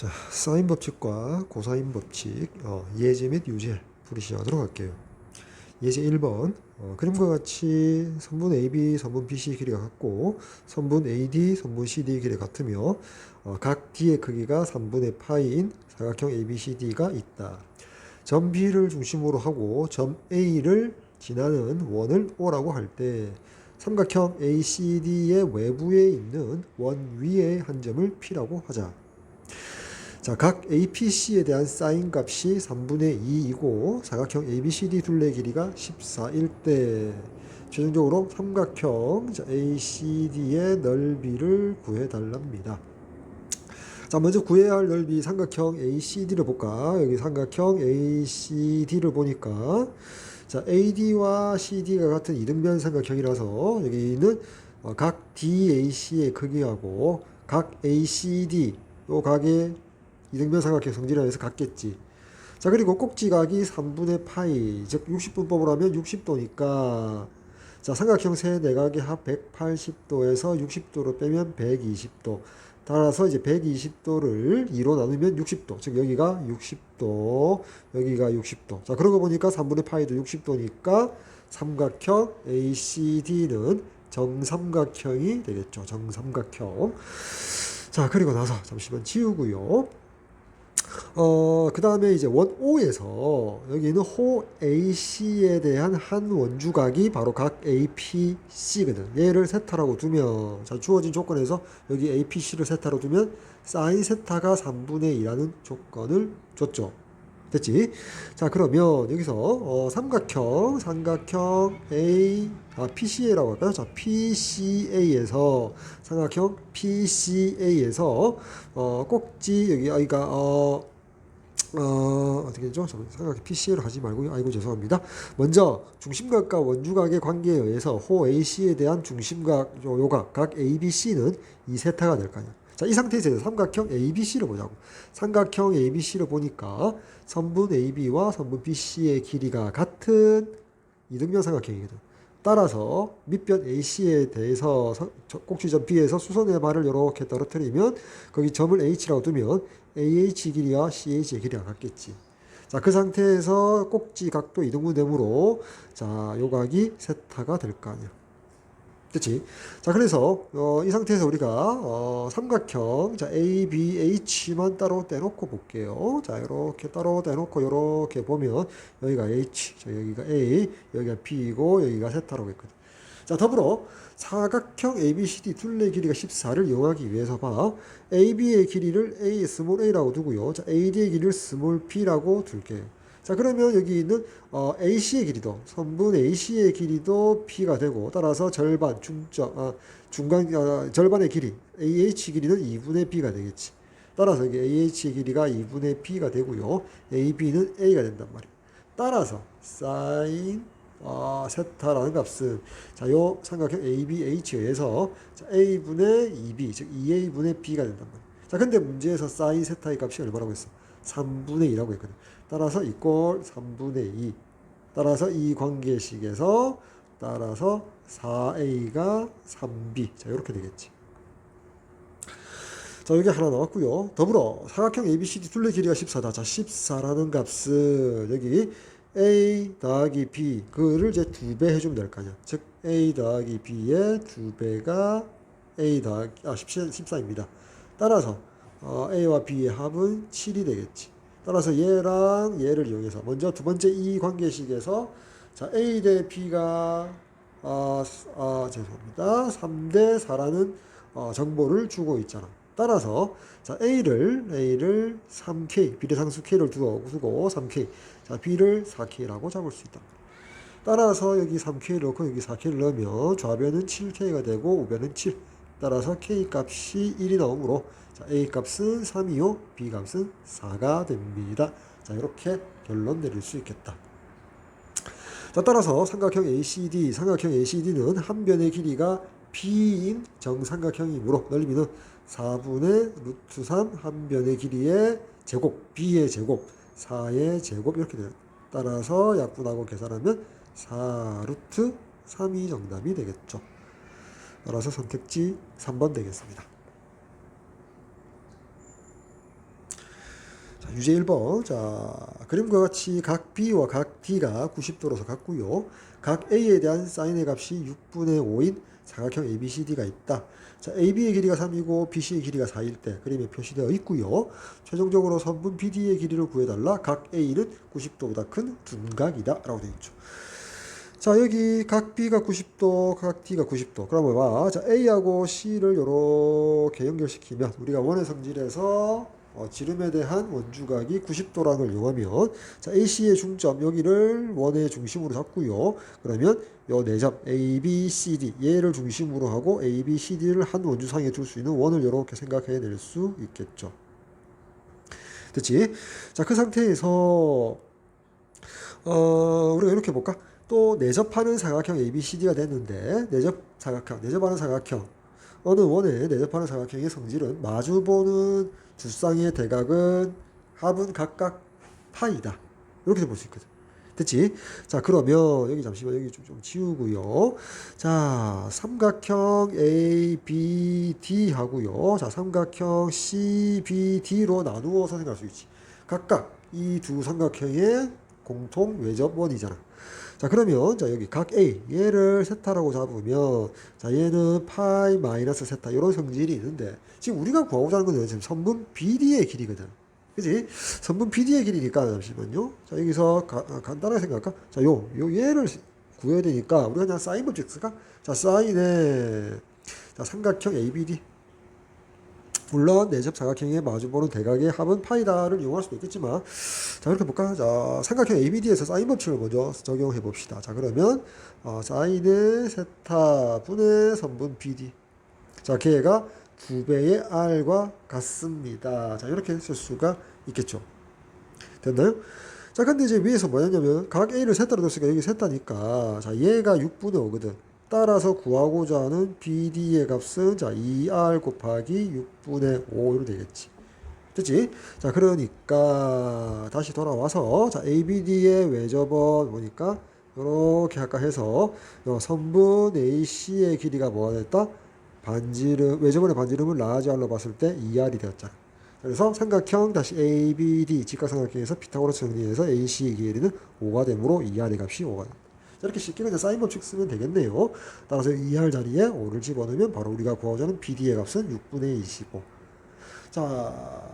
자, 사인 법칙과 고사인 법칙, 예제 및 유제 풀이 시작하도록 할게요. 예제 1번, 그림과 같이 선분 AB, 선분 BC 길이가 같고 선분 AD, 선분 CD 길이가 같으며 각 D의 크기가 3분의 파인 사각형 ABCD가 있다. 점 B를 중심으로 하고 점 A를 지나는 원을 O라고 할 때 삼각형 ACD의 외부에 있는 원 위의 한 점을 P라고 하자. 자, 각 APC에 대한 사인 값이 3분의 2이고 사각형 ABCD 둘레 길이가 14일 때 최종적으로 삼각형 ACD의 넓이를 구해달랍니다. 자, 먼저 구해야 할 넓이 삼각형 ACD를 볼까? 여기 삼각형 ACD를 보니까 자, AD와 CD가 같은 이등변 삼각형이라서 여기는 각 DAC의 크기하고 각 ACD 요 각의 이등변 삼각형 성질에 의해서 같겠지. 자, 그리고 꼭지각이 3분의 파이, 즉 60분법으로 하면 60도니까 자, 삼각형 세 내각의 합 180도에서 60도로 빼면 120도. 따라서 이제 120도를 2로 나누면 60도. 즉 여기가 60도, 여기가 60도. 자, 그러고 보니까 3분의 파이도 60도니까 삼각형 ACD는 정삼각형이 되겠죠. 정삼각형. 자, 그리고 나서 잠시만 지우고요. 그 다음에 이제 원 O에서 여기는 호 AC에 대한 한 원주각이 바로 각 APC거든. 얘를 세타라고 두면, 자, 주어진 조건에서 여기 APC를 세타로 두면 사인 세타가 3분의 2라는 조건을 줬죠. 됐지? 자, 그러면 여기서 삼각형 PCA라고 할까요? 자, PCA에서 삼각형 PCA에서 꼭지 여기가 어떻게 되죠? 삼각형 PCA로 하지 말고요. 아이고 죄송합니다. 먼저 중심각과 원주각의 관계에 의해서 호 AC에 대한 중심각 요각 각 ABC는 이 세타가 될 거 아니야. 자, 이 상태에서 삼각형 ABC를 보자고. 삼각형 ABC를 보니까 선분 AB와 선분 BC의 길이가 같은 이등변 삼각형이거든. 따라서 밑변 AC에 대해서 꼭지점 B에서 수선의 발을 이렇게 떨어뜨리면 거기 점을 H라고 두면 AH 길이와 CH의 길이가 같겠지. 자, 그 상태에서 꼭지 각도 이등분되므로 자, 요각이 세타가 될 거 아니야. 그치? 자, 그래서 이 상태에서 우리가 삼각형 자 ABH만 따로 떼놓고 볼게요. 자, 이렇게 따로 떼놓고 이렇게 보면 여기가 H, 자, 여기가 A, 여기가 B이고 여기가 세타라고 했거든. 자, 더불어 사각형 ABCD 둘레 길이가 14를 이용하기 위해서 봐. AB의 길이를 A, 스몰 a라고 두고요. 자, AD의 길이를 스몰 b라고 둘게요. 자, 그러면 여기 있는 AC의 길이도 선분 AC의 길이도 P가 되고 따라서 절반 중간 절반의 길이 AH 길이는 2분의 B가 되겠지. 따라서 여기 AH의 길이가 2분의 B가 되고요. AB는 A가 된단 말이에요. 따라서 사인 세타라는 값은 자, 요 삼각형 ABH에 의해서 자, A분의 2B 즉 2A분의 B가 된단 말이에요. 자, 근데 문제에서 사인 세타의 값이 얼마라고 했어? 3분의 2라고 했거든. 따라서 이꼴 3분의 2. 따라서 이 관계식에서 따라서 4A가 3B. 자, 이렇게 되겠지. 자, 여기 하나 나왔고요. 더불어 사각형 ABCD 둘레 길이가 14다. 자, 14라는 값은 여기 A 더하기 B 그를 이제 2배 해주면 될 거 아니야. 즉 A 더하기 B의 2배가 A 더하기 14입니다. 따라서 A와 B의 합은 7이 되겠지. 따라서 얘랑 얘를 이용해서 먼저 두 번째 이 관계식에서 자, A 대 B가 죄송합니다. 3대 4라는 정보를 주고 있잖아. 따라서 자, A를 3K 비례상수 K를 두고 3K 자, B를 4K라고 잡을 수 있다. 따라서 여기 3K를 넣고 여기 4K를 넣으면 좌변은 7K가 되고 우변은 7. 따라서 K 값이 1이 나오므로 자, A 값은 3이요, B 값은 4가 됩니다. 자, 이렇게 결론 내릴 수 있겠다. 자, 따라서 삼각형 ACD는 한 변의 길이가 B인 정삼각형이므로 넓이는 4분의 루트 3 한 변의 길이의 제곱, B의 제곱, 4의 제곱 이렇게 돼요. 따라서 약분하고 계산하면 4 루트 3이 정답이 되겠죠. 따라서 선택지 3번 되겠습니다. 유제 1번. 자, 그림과 같이 각 B와 각 D가 90도로서 같고요. 각 A에 대한 사인의 값이 6분의 5인 사각형 ABCD가 있다. 자, AB의 길이가 3이고 BC의 길이가 4일 때 그림에 표시되어 있고요. 최종적으로 선분 BD의 길이를 구해달라. 각 A는 90도보다 큰 둔각이다 라고 되어 있죠. 자, 여기 각 B가 90도, 각 D가 90도. 그러면 봐. 자, A하고 C를 이렇게 연결시키면 우리가 원의 성질에서 지름에 대한 원주각이 90도라는 걸 이용하면 자, AC의 중점 여기를 원의 중심으로 잡고요. 그러면 요 네 점 A, B, C, D 얘를 중심으로 하고 A, B, C, D를 한 원주상에 둘 수 있는 원을 이렇게 생각해낼 수 있겠죠. 됐지? 자, 그 상태에서 우리가 이렇게 볼까? 또 내접하는 사각형 ABCD가 됐는데 내접하는 사각형 어느 원에 내접하는 사각형의 성질은 마주보는 두 쌍의 대각은 합은 각각 파이다. 이렇게 볼 수 있거든. 됐지? 자, 그러면 여기 잠시만 여기 좀 지우고요. 자, 삼각형 ABD 하고요. 자, 삼각형 CBD로 나누어서 생각할 수 있지. 각각 이 두 삼각형의 공통 외접원이잖아. 자, 그러면 자, 여기 각 A 얘를 세타라고 잡으면 자, 얘는 파이 마이너스 세타 이런 성질이 있는데 지금 우리가 구하고자 하는 건 지금 선분 BD의 길이거든. 그지? 선분 BD의 길이니까 잠시만요. 자, 여기서 간단하게 생각할까? 자, 요 얘를 구해야 되니까 우리가 그냥 사인 법칙 쓸까? 자, 사인에 자, 삼각형 ABD 물론 내접 사각형의 마주보는 대각의 합은 파이다를 이용할 수도 있겠지만 자, 이렇게 볼까? 자, 삼각형 ABD에서 사인 법칙을 먼저 적용해 봅시다. 자, 그러면 사인의 세타 분의 선분 BD 자, 걔가 2배의 R과 같습니다. 자, 이렇게 쓸 수가 있겠죠. 됐나요? 자, 근데 이제 위에서 뭐였냐면 각 A를 세타로 뒀으니까 여기 세타니까 자, 얘가 6분의 5거든. 따라서 구하고자 하는 BD의 값은 자, 2R 곱하기 6분의 5로 되겠지. 됐지? 자, 그러니까 다시 돌아와서 자, ABD의 외접원 보니까 이렇게 아까 해서 요 선분 AC의 길이가 뭐가 됐다? 외접원의 반지름을 라지 R로 봤을 때 2R이 되었잖아. 그래서 삼각형 다시 ABD 직각삼각형에서 피타고라스 정리해서 AC의 길이는 5가 되므로 2R의 값이 5가 된다. 이렇게 쉽게 그냥 사인 법칙 쓰면 되겠네요. 따라서 2R 자리에 5를 집어넣으면 바로 우리가 구하고자 하는 BD의 값은 6분의 25. 자,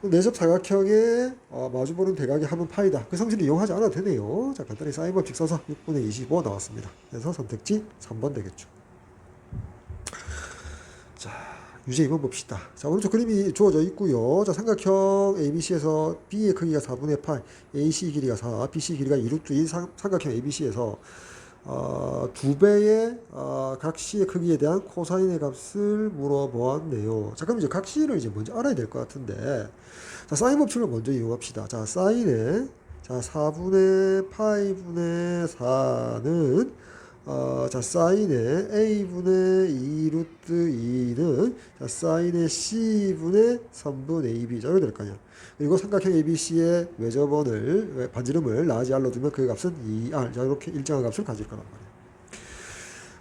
내접 사각형의 마주보는 대각의 합은 파이다. 그 성질을 이용하지 않아도 되네요. 자, 간단히 사인 법칙 써서 6분의 25 나왔습니다. 그래서 선택지 3번 되겠죠. 자, 유제 2번 봅시다. 자, 오른쪽 그림이 주어져 있고요. 자, 삼각형 ABC에서 B의 크기가 4분의 파이, AC 길이가 4, BC 길이가 2루트인 삼각형 ABC에서 2배의 각 C의 크기에 대한 코사인의 값을 물어보았네요. 자, 그럼 이제 각 C를 이제 먼저 알아야 될 것 같은데, 자, 사인 법칙을 먼저 이용합시다. 자, 사인에 자, 4분의 파이분의 4는 자, 사인의 A분의 2 루트 2는 자, 사인의 C분의 3분 AB 자, 이렇게 될 거 아니야. 그리고 삼각형 ABC의 외접원을 반지름을 라지 R로 두면 그 값은 2R 자, 이렇게 일정한 값을 가질 거란 말이야.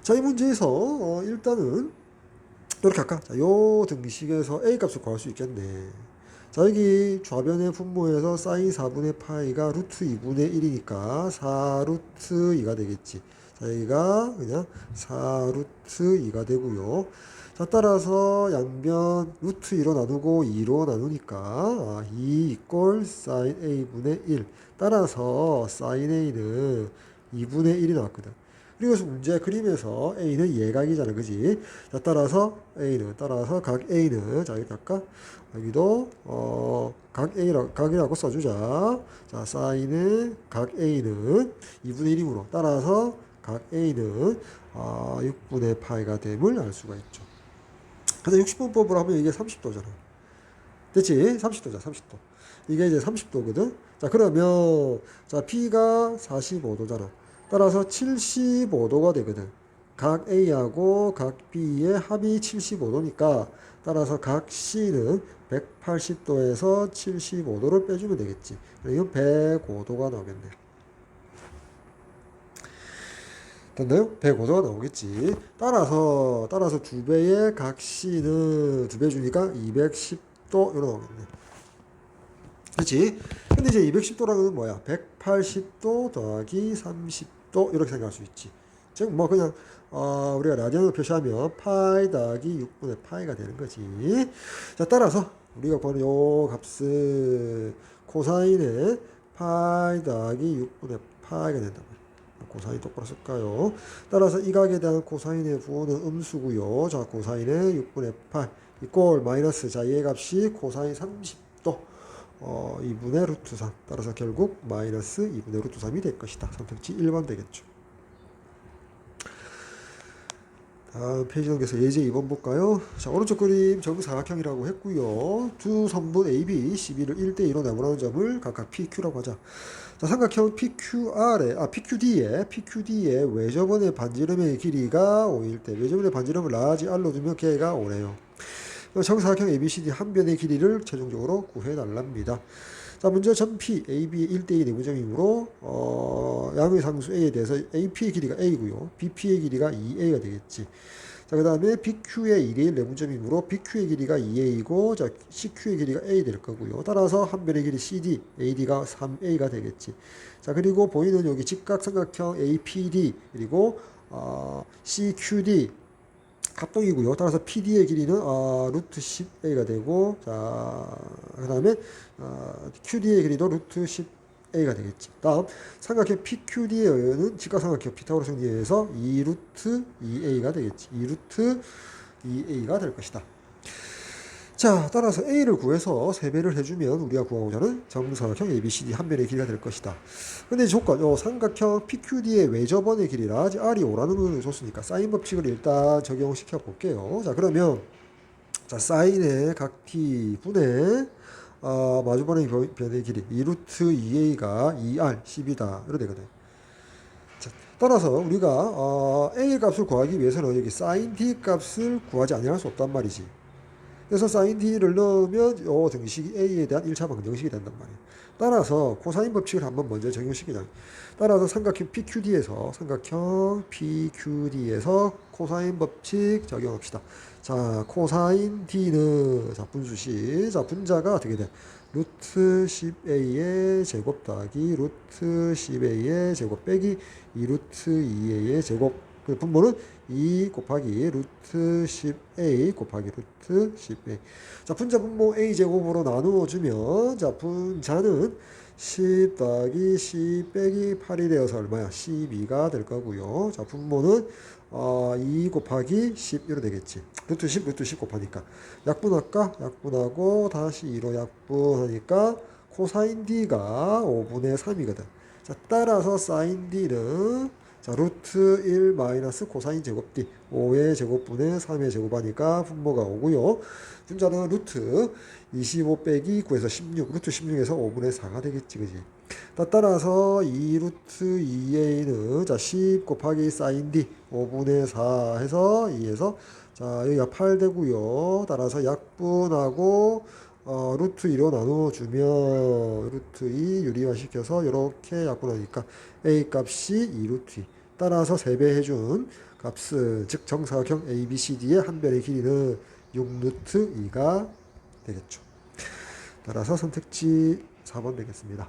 자, 이 문제에서 일단은 이렇게 할까? 자, 요 등식에서 A 값을 구할 수 있겠네. 자, 여기 좌변의 분모에서 사인 4분의 파이가 루트 2분의 1이니까 4 루트 2가 되겠지. 자, 여기가 그냥 4 루트 2가 되고요. 자, 따라서 양변 루트 2로 나누고 2로 나누니까 2 이꼴 사인 A분의 1. 따라서 사인 A는 2분의 1이 나왔거든. 그리고 문제 그림에서 A는 예각이잖아. 그지? 자, 따라서 각 A는 자, 여기 할까? 여기도 각이라고 써주자. 자, 사인의 각 A는 2분의 1이므로 따라서 각 A는 6분의 파이가 됨을 알 수가 있죠. 그래서 60분법으로 하면 이게 30도잖아. 됐지? 30도잖아. 30도. 이게 이제 30도거든. 자, 그러면 자, P가 45도잖아. 따라서 75도가 되거든. 각 A하고 각 B의 합이 75도니까 따라서 각 C는 180도에서 75도를 빼주면 되겠지. 이건 105도가 나오겠네. 됐나요? 105도가 나오겠지. 따라서 2배의 각 C는 2배 주니까 210도 이렇게 나오겠네. 그렇지? 근데 이제 210도라는 뭐야? 180도 더하기 30도 이렇게 생각할 수 있지. 즉 뭐 그냥 우리가 라디안으로 표시하면 파이 더하기 6분의 파이가 되는 거지. 자, 따라서 우리가 보는 요 값은 코사인의 파이 더하기 6분의 파이가 된다. 코사인 똑바로 쓸까요? 따라서 이 각에 대한 코사인의 부호는 음수고요. 자, 코사인의 6분의 8 이꼴 마이너스, 자, 얘 값이 코사인 30도 2분의 루트 3. 따라서 결국 마이너스 2분의 루트 3이 될 것이다. 선택지 1번 되겠죠. 다음 페이지 넘겨서 예제 2번 볼까요? 자, 오른쪽 그림 정사각형이라고 했고요. 두 선분 AB, CB를 1대2로 나누는 점을 각각 PQ라고 하자. 자, 삼각형 PQD의 외접원의 반지름의 길이가 5일 때 외접원의 반지름을 라지 R로 두면 걔가 5래요. 정사각형 ABCD 한 변의 길이를 최종적으로 구해달랍니다. 자, 먼저 점 P, AB의 1대2 내부점이므로 양의 상수 A에 대해서 AP의 길이가 A고요. BP의 길이가 2A가 되겠지. 자, 그 다음에 BQ의 1대1 내부점이므로 BQ의 길이가 2A이고, 자, CQ의 길이가 A 될 거고요. 따라서 한 변의 길이 CD, AD가 3A가 되겠지. 자, 그리고 보이는 여기 직각삼각형 APD, 그리고 CQD, 합동이고요. 따라서 PD의 길이는 루트 10A가 되고, 자, 그 다음에 QD의 길이도 루트 10A가 되겠지. 다음 삼각형 PQD는 직각삼각형 피타고라스에 의해서 2 루트 2A가 되겠지. 2 루트 2A가 될 것이다. 자, 따라서 A를 구해서 3배를 해주면 우리가 구하고자 하는 정사각형 ABCD 한 변의 길이가 될 것이다. 근데 조건, 삼각형 PQD의 외접원의 길이라 R이 5라는 걸 줬으니까 사인 법칙을 일단 적용시켜 볼게요. 자, 그러면 자, 사인의 각 T분의 마주보는 변의 길이 2루트 2A가 2R 10이다. 이렇게 되거든. 자, 따라서 우리가 A 값을 구하기 위해서는 여기 사인 D 값을 구하지 아니할 수 없단 말이지. 그래서 사인 D를 넣으면 요 등식이 A에 대한 1차 방정식이 된단 말이에요. 따라서 코사인 법칙을 한번 먼저 적용시키자. 따라서 삼각형 PQD에서 코사인 법칙 적용합시다. 자, 코사인 D는 자, 분수식. 자, 분자가 어떻게 돼? 루트 10A의 제곱 더하기 루트 10A의 제곱 빼기 2루트 2A의 제곱. 그 분모는 2 곱하기 루트 10A 곱하기 루트 10A. 자, 분자 분모 A제곱으로 나누어 주면, 자, 분자는 10 더하기 10 빼기 8이 되어서 얼마야? 12가 될 거고요. 자, 분모는 2 곱하기 10 이로 되겠지. 루트 10 곱하니까 약분할까? 약분하고 다시 2로 약분하니까 코사인 D가 5분의 3이거든. 자, 따라서 사인 D는 자, 루트 1 마이너스 코사인 제곱 D 5의 제곱분의 3의 제곱하니까 분모가 5고요. 분자는 루트 25 빼기 9에서 16 루트 16에서 5분의 4가 되겠지, 그지? 따라서 2 루트 2A는 자, 10 곱하기 사인 D 5분의 4 해서 2에서 자, 여기가 8 되고요. 따라서 약분하고 루트 2로 나누어주면 루트 2 유리화 시켜서 이렇게 약분하니까 A 값이 2 루트 2. 따라서 3배 해준 값은 즉 정사각형 ABCD의 한 변의 길이는 6 루트 2가 되겠죠. 따라서 선택지 4번 되겠습니다.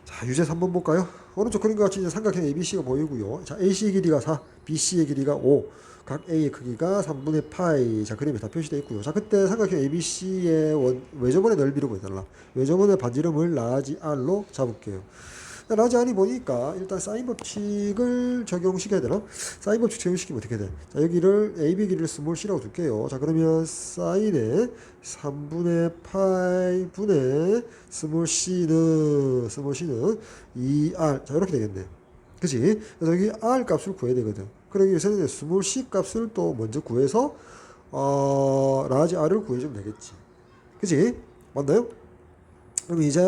자, 유제 3번 볼까요? 오른쪽 그림과 같이 이제 삼각형 ABC가 보이고요. 자, AC의 길이가 4, BC의 길이가 5, 각 A의 크기가 3분의 파이. 자, 그림에 다 표시되어 있고요. 자, 그때 삼각형 ABC의 외접원의 넓이를 보여달라. 외접원의 반지름을 라지 R로 잡을게요. 라지 R이 보니까 일단 사인 법칙을 적용시켜야 되나? 사인 법칙 적용시키면 어떻게 돼? 자, 여기를 AB 길이를 스몰 c라고 둘게요. 자, 그러면 사인의 3분의 파이 분의 스몰 c는 2R. 자, 이렇게 되겠네. 그치? 그래서 여기 R 값을 구해야 되거든. 그러기 위해서는 스몰 c 값을 또 먼저 구해서 라지 R을 구해주면 되겠지. 그치? 맞나요? 그럼 이제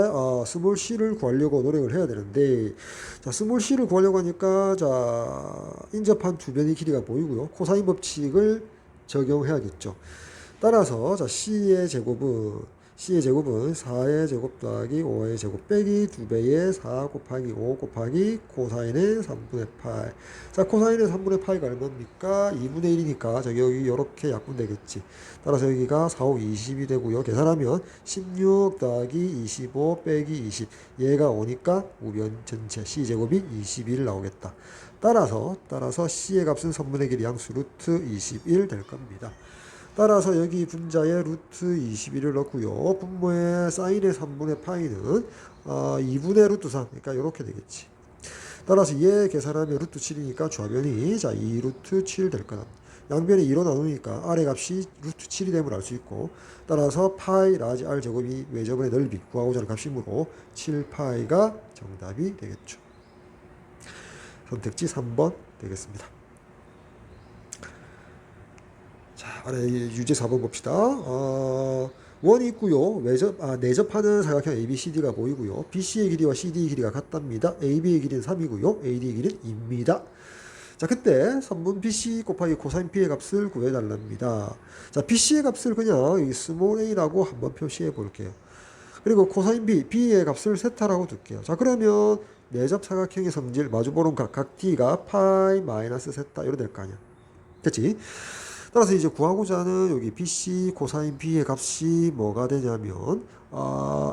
스몰 c를 구하려고 노력을 해야 되는데, 자, 스몰 c를 구하려고 하니까 자, 인접한 두 변의 길이가 보이고요. 코사인 법칙을 적용해야겠죠. 따라서 자, c의 제곱은 C의 제곱은 4의 제곱 더하기 5의 제곱 빼기 2배의 4 곱하기 5 곱하기 코사인의 3분의 파이. 자, 코사인의 3분의 파이가 얼마입니까? 2분의 1이니까 저기 여기 이렇게 약분되겠지. 따라서 여기가 4, 5, 20이 되고요. 계산하면 16 더하기 25 빼기 20. 얘가 오니까 우변 전체 C 제곱이 21 나오겠다. 따라서 C의 값은 선분의 길이 양수 루트 21 될 겁니다. 따라서 여기 분자에 루트 21을 넣고요. 분모에 사인의 3분의 파이는 2분의 루트 3. 그러니까 이렇게 되겠지. 따라서 얘 계산하면 루트 7이니까 좌변이 자 2 루트 7 될 거다. 양변이 2로 나누니까 아래 값이 루트 7이 됨을 알 수 있고, 따라서 파이 라지 r 제곱이 외접의 넓이 구하고자 하는 값이므로 7파이가 정답이 되겠죠. 선택지 3번 되겠습니다. 자, 아래 유제 4번 봅시다. 원이 있고요. 내접하는 사각형 ABCD가 보이고요. BC의 길이와 CD의 길이가 같답니다. AB의 길이는 3이고요. AD의 길이는 2입니다. 자, 그때 선분 BC 곱하기 코사인 B의 값을 구해달랍니다. 자, BC의 값을 그냥 여기 스몰 a라고 한번 표시해 볼게요. 그리고 코사인 B의 값을 세타라고 둘게요. 자, 그러면 내접 사각형의 성질 마주보는 각 D가 파이 마이너스 세타 이렇게 될 거 아니야. 됐지? 따라서 이제 구하고자 하는 여기 BC 코사인 B의 값이 뭐가 되냐면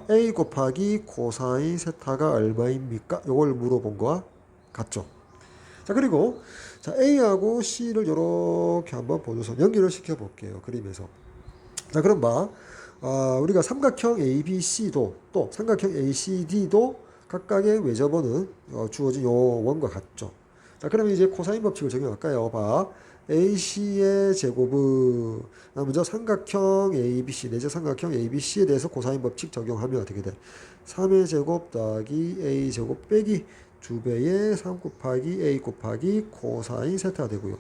A 곱하기 코사인 세타가 얼마입니까? 이걸 물어본 거와 같죠. 자, 그리고 자, A하고 C를 이렇게 한번 보조선 연결을 시켜 볼게요. 그림에서. 자, 그럼 우리가 삼각형 ABC도 또 삼각형 ACD도 각각의 외접원은 주어진 요 원과 같죠. 자, 그러면 이제 코사인 법칙을 적용할까요? AC의 제곱은 먼저 삼각형 ABC 내지 삼각형 ABC에 대해서 코사인 법칙 적용하면 어떻게 돼? 3의 제곱 더하기 A 제곱 빼기 2배의 3 곱하기 A 곱하기 코사인 세타가 되고요.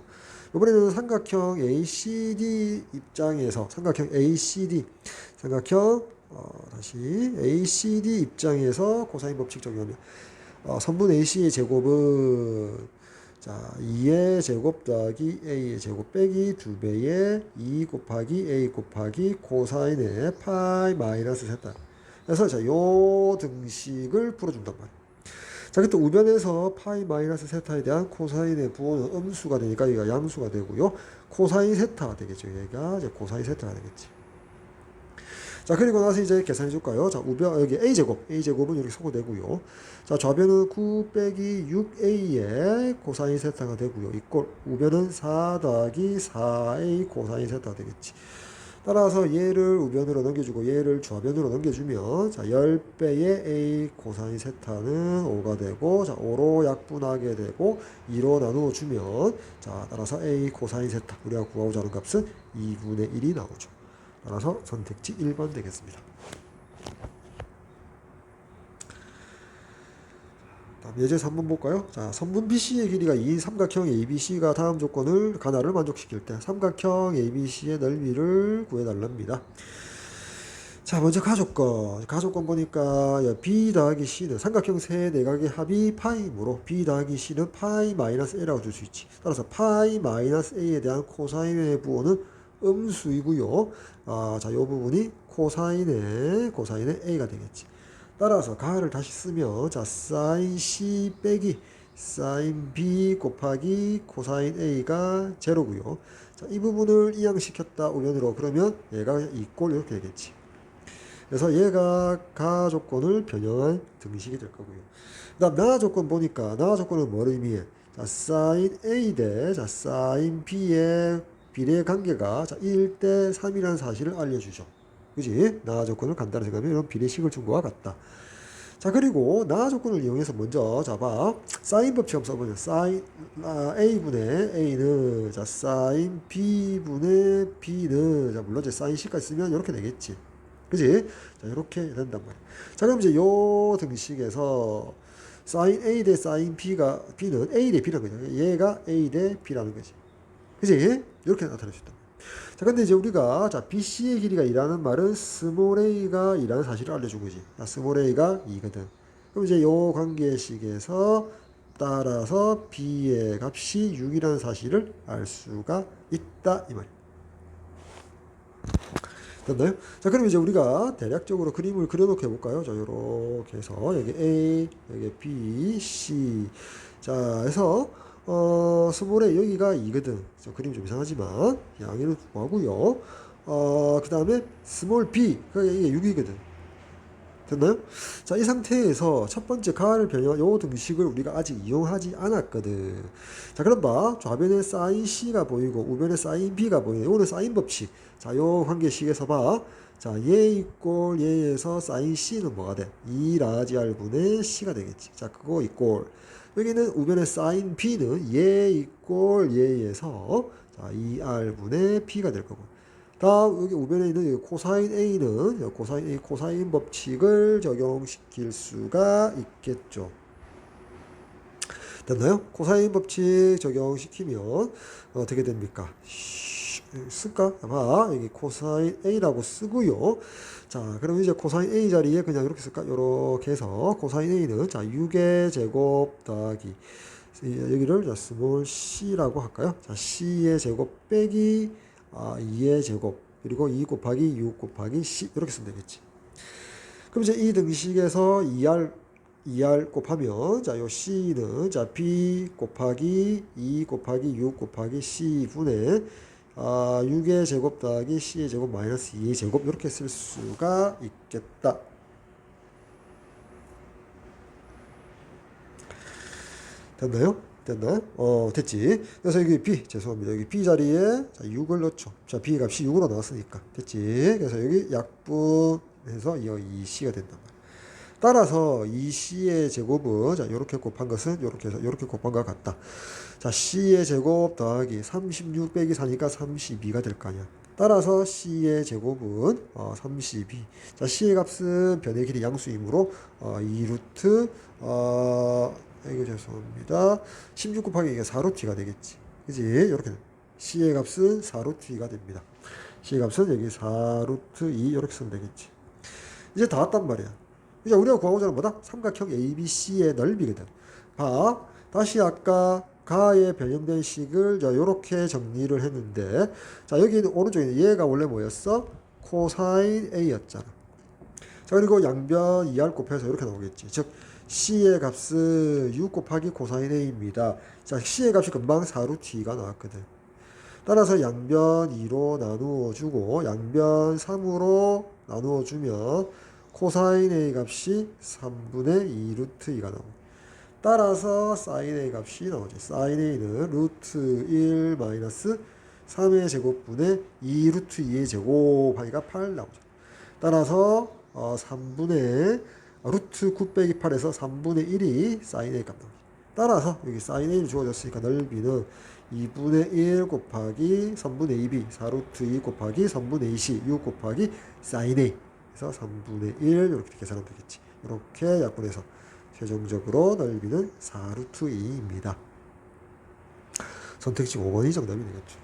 이번에는 삼각형 ACD 입장에서 삼각형 ACD 입장에서 코사인 법칙 적용하면 선분 AC의 제곱은 자 2의 제곱 더하기 A의 제곱 빼기 2배의 2 곱하기 A 곱하기 코사인의 파이 마이너스 세타. 그래서 자 요 등식을 풀어준단 말이에요. 자, 그때 우변에서 파이 마이너스 세타에 대한 코사인의 부호는 음수가 되니까 여기가 양수가 되고요. 코사인 세타가 되겠죠. 얘가 이제 코사인 세타가 되겠지. 자, 그리고 나서 이제 계산해 줄까요? 자, 우변, 여기 A제곱은 이렇게 소거되고요. 자, 좌변은 9 빼기 6A의 코사인 세타가 되고요. 이꼴, 우변은 4 더하기 4A 코사인 세타가 되겠지. 따라서 얘를 우변으로 넘겨주고 얘를 좌변으로 넘겨주면 자 10배의 A 코사인 세타는 5가 되고 자 5로 약분하게 되고 2로 나누어 주면 자 따라서 A 코사인 세타 우리가 구하고자 하는 값은 2분의 1이 나오죠. 따라서 선택지 1번 되겠습니다. 예제 3번 볼까요? 자, 선분 BC의 길이가 2인 삼각형 ABC가 다음 조건을 하나를 만족시킬 때 삼각형 ABC의 넓이를 구해달랍니다. 자, 먼저 가조건 보니까 B 더하기 C는 삼각형 세 내각의 합이 파이므로 B 더하기 C는 파이 마이너스 A라고 줄 수 있지. 따라서 파이 마이너스 A에 대한 코사인의 부호는 음수이고요. 자, 이 부분이 코사인의 A가 되겠지. 따라서 가를 다시 쓰면 자 사인 C 빼기 사인 B 곱하기 코사인 A가 제로고요. 자, 이 부분을 이항시켰다 우변으로 그러면 얘가 이꼴 이렇게 되겠지. 그래서 얘가 가 조건을 변형한 등식이 될 거고요. 그다음 나 조건 보니까 나 조건은 뭘 의미해? 자 사인 A 대 자 사인 B의 비례 관계가 자 1대 3이라는 사실을 알려주죠. 그지? 나 조건을 간단히 생각하면 이런 비례식을 준 것과 같다. 자, 그리고 나 조건을 이용해서 먼저 잡아 사인 법칙 한번 써보자. 사인 A분의 A는 자 사인 B분의 B는 자 물론 이제 사인 C까지 쓰면 이렇게 되겠지. 그지? 자, 이렇게 된단 말이야. 자, 그럼 이제 요 등식에서 사인 A 대 사인 B는 A 대 B라는 거죠. 얘가 A 대 B라는 거지. 그지? 이렇게 나타낼 수 있다. 자, 근데 이제 우리가 자 BC의 길이가 2라는 말은 스몰 a가 2라는 사실을 알려준 거지. 스몰 a가 2거든. 그럼 이제 요 관계식에서 따라서 B의 값이 6이라는 사실을 알 수가 있다 이 말이야. 됐나요? 자, 그럼 이제 우리가 대략적으로 그림을 그려놓고 해볼까요? 자, 요렇게 해서 여기 A, 여기 B, C. 자, 해서 스몰 A 여기가 2거든. 그림이 좀 이상하지만 양해를 구하고요. 그 다음에 스몰 B, 그게 이게 6이거든. 됐나요? 자, 이 상태에서 첫 번째 가를 변형, 요 등식을 우리가 아직 이용하지 않았거든. 자, 그럼 봐. 좌변에 사인 C가 보이고, 우변에 사인 B가 보이네. 요거는 사인 법칙. 자, 요 관계식에서 봐. 자, 얘 이꼴 얘에서 사인 C는 뭐가 돼? 2 라지 R분의 C가 되겠지. 자, 그거 이꼴. 여기는 우변의 사인 B는 얘 이꼴 얘에서 자, 2R분의 P가 될 거고. 다음 여기 우변에 있는 코사인 A는 코사인 A 코사인 법칙을 적용시킬 수가 있겠죠. 됐나요? 코사인 법칙 적용시키면 어떻게 됩니까? 쓸까? 봐. 여기 코사인 A라고 쓰고요. 자, 그럼 이제 코사인 A 자리에 그냥 이렇게 쓸까? 이렇게 해서 코사인 A는 자, 6의 제곱 더하기 여기를 자, 스몰 c라고 할까요? 자, c의 제곱 빼기 2의 제곱 그리고 2 곱하기 6 곱하기 c 이렇게 쓰면 되겠지. 그럼 이제 이 등식에서 2R 곱하면 자, 요 c는 자, b 곱하기 2 곱하기 6 곱하기 c 분의 6의 제곱 더하기 c의 제곱 마이너스 2의 제곱 이렇게 쓸 수가 있겠다. 됐나요? 됐나? 됐지. 그래서 여기 B, 죄송합니다. 여기 B 자리에 자, 6을 넣죠. 자, B 값이 6으로 나왔으니까. 됐지. 그래서 여기 약분해서 이 2C가 된단 말이야. 따라서 이 C의 제곱은, 자, 요렇게 곱한 것은 요렇게 해서 요렇게 곱한 것 같다. 자, C의 제곱 더하기 36 빼기 4니까 32가 될 거 아니야. 따라서 C의 제곱은 32. 자, C의 값은 변의 길이 양수이므로 2루트 이거 죄송합니다. 16 곱하기 이게 4루트가 되겠지. 그지? 이렇게 C의 값은 4루트가 됩니다. C의 값은 여기 4루트 2 이렇게 쓰면 되겠지. 이제 다 왔단 말이야. 이제 우리가 구하고자 하는 뭐다? 삼각형 ABC의 넓이거든. 봐. 다시 아까 가에 변형된 식을 자 요렇게 정리를 했는데 자 여기는 오른쪽에 얘가 원래 뭐였어? 코사인 A였잖아. 자 그리고 양변 2R 곱해서 이렇게 나오겠지. 즉 C의 값은 6 곱하기 코사인 A입니다. 자 C의 값이 금방 4루트 2가 나왔거든. 따라서 양변 2로 나누어 주고 양변 3으로 나누어 주면 코사인 A 값이 3분의 2 루트 2가 나오고 따라서 사인 A 값이 나오죠. 사인 A는 루트 1 마이너스 3의 제곱분의 2 루트 2의 제곱 하니까 8 나오죠. 따라서 3분의 루트 9 빼기 8에서 3분의 1이 사인 A 값 나오죠. 따라서 여기 사인 A를 주어졌으니까 넓이는 2분의 1 곱하기 3분의 2b 4루트 2 곱하기 3분의 2c 6 곱하기 사인 A 그래서 3분의 1 이렇게 계산하면 되겠지. 이렇게 약분해서 최종적으로 넓이는 4루트 2입니다. 선택지 5번이 정답이 되겠죠.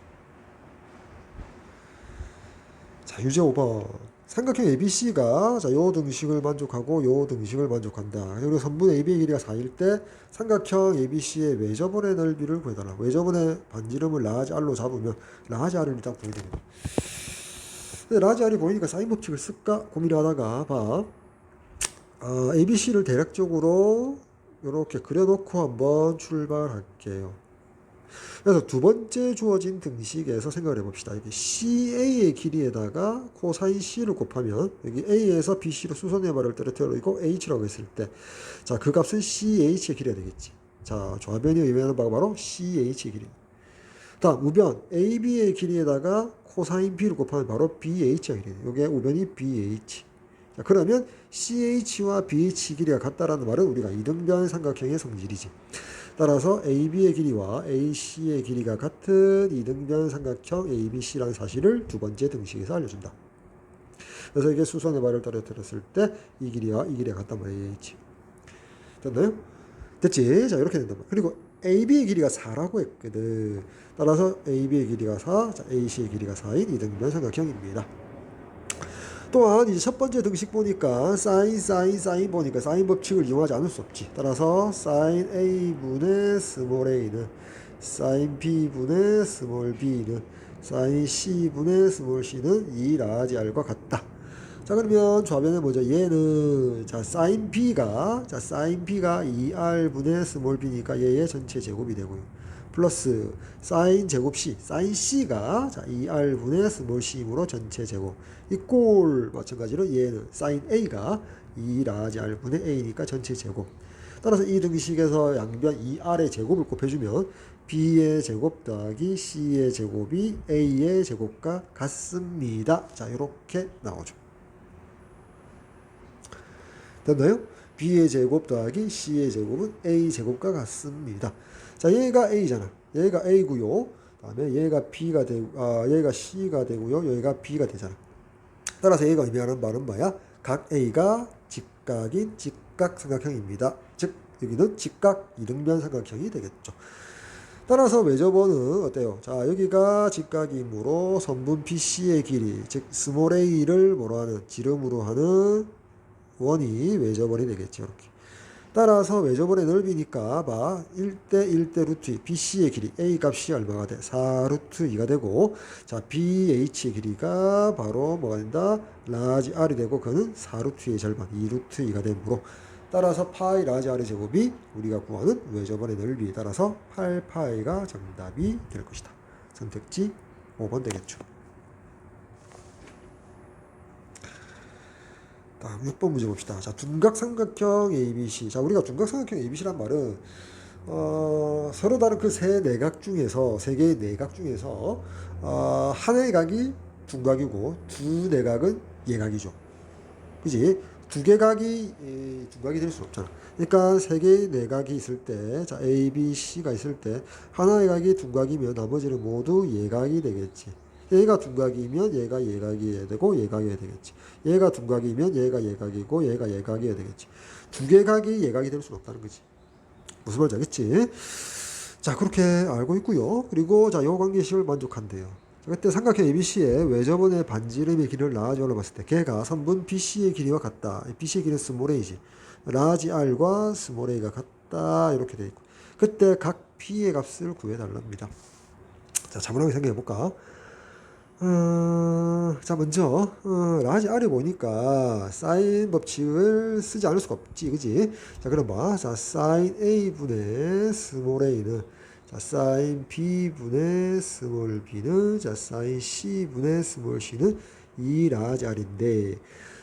자, 유제 5번. 삼각형 ABC가 자, 요 등식을 만족하고 요 등식을 만족한다. 그리고 선분 AB의 길이가 4일 때 삼각형 ABC의 외접원의 넓이를 구해달라. 외접원의 반지름을 라지 R로 잡으면 라지 R을 일단 구해야 됩니다. 근데 라지 R이 보이니까 사인 법칙을 쓸까 고민하다가 봐. ABC를 대략적으로 이렇게 그려놓고 한번 출발할게요. 그래서 두 번째 주어진 등식에서 생각을 해봅시다. 여기 CA의 길이에다가 코사인 C를 곱하면 여기 A에서 BC로 수선의 발을 떨어뜨리고 H라고 했을 때 자, 그 값은 CH의 길이가 되겠지. 자, 좌변이 의미하는 바가 바로 CH의 길이. 다음 우변 AB의 길이에다가 코사인 B를 곱하면 바로 BH의 길이. 이게 우변이 BH. 자, 그러면 CH와 BH 길이가 같다라는 말은 우리가 이등변 삼각형의 성질이지. 따라서 AB의 길이와 AC의 길이가 같은 이등변 삼각형 ABC라는 사실을 두 번째 등식에서 알려준다. 그래서 이게 수선의 발을 떨어뜨렸을 때 이 길이와 이 길이가 같단 말이에요. AH. 됐나요? 됐지? 자, 이렇게 된단 말이야. 그리고 AB의 길이가 4라고 했거든. 따라서 AB의 길이가 4, 자, AC의 길이가 4인 이등변 삼각형입니다. 또한 이제 첫 번째 등식 보니까 사인 보니까 사인 법칙을 이용하지 않을 수 없지. 따라서 사인 A분의 스몰 a는 사인 B분의 스몰 b는 사인 C분의 스몰 c는 2 라지 R과 같다. 자, 그러면 좌변에 뭐죠? 얘는 사인 B가 2R분의 스몰 b니까 얘의 전체 제곱이 되고요. 플러스 사인 제곱 C, 사인 C가 2R분의 스몰 C이므로 전체 제곱. 이 꼴 마찬가지로 얘는 사인 A가 2 라지 R분의 A니까 전체 제곱. 따라서 이 등식에서 양변 2R의 제곱을 곱해주면 B의 제곱 더하기 C의 제곱이 A의 제곱과 같습니다. 자, 이렇게 나오죠. 됐나요? B의 제곱 더하기 C의 제곱은 A 제곱과 같습니다. 자, 얘가 A잖아. 얘가 A고요. 다음에 얘가 B가 되고, 얘가 C가 되고요. 여기가 B가 되잖아. 따라서 얘가 의미하는 말은 뭐야? 각 A가 직각인 직각삼각형입니다. 즉 여기는 직각 이등변 삼각형이 되겠죠. 따라서 외접원은 어때요? 자, 여기가 직각이므로 선분 BC의 길이, 즉 스몰 a를 뭐로 하는? 지름으로 하는 원이 외접원이 되겠죠. 이렇게. 따라서 외접원의 넓이니까 봐. 1대 1대 루트 2. BC의 길이 A 값이 얼마가 돼? 4 루트 2가 되고, 자, BH의 길이가 바로 뭐가 된다? 라지 R이 되고, 그거는 4 루트 2의 절반, 2 루트 2가 되므로, 따라서 파이 라지 R의 제곱이 우리가 구하는 외접원의 넓이에 따라서 8파이가 정답이 될 것이다. 선택지 5번 되겠죠. 다음 6번 문제 봅시다. 자, 둔각삼각형 ABC. 자, 우리가 둔각삼각형 ABC란 말은 서로 다른 그 세 내각 중에서, 세 개의 내각 중에서 하나의 각이 둔각이고 두 내각은 예각이죠. 그지? 두 개 각이 둔각이 될 수는 없잖아. 그러니까 세 개의 내각이 있을 때, 자, A, B, C가 있을 때 하나의 각이 둔각이면 나머지는 모두 예각이 되겠지. 얘가 둔각이면 얘가 예각이어야 되고 예각이어야 되겠지. 얘가 둔각이면 얘가 예각이고 얘가 예각이어야 되겠지. 두 개 각이 예각이 될 수는 없다는 거지. 무슨 말인지 알겠지? 자, 그렇게 알고 있고요. 그리고 자, 요 관계식을 만족한대요. 그때 삼각형 ABC의 외접원의 반지름의 길이를 라지 R로 봤을 때 걔가 선분 BC의 길이와 같다. BC의 길이는 스몰 a지. 라지 R과 스몰 a가 같다. 이렇게 돼 있고. 그때 각 P의 값을 구해달랍니다. 자, 자문하게 생각해 볼까? 자, 먼저 라지 R이 보니까 사인 법칙을 쓰지 않을 수가 없지, 그지? 자, 그럼 봐. 자, 사인 A분의 스몰 a는, 자, 사인 B분의 스몰 b는, 자, 사인 C분의 스몰 c는 이 라지 R인데,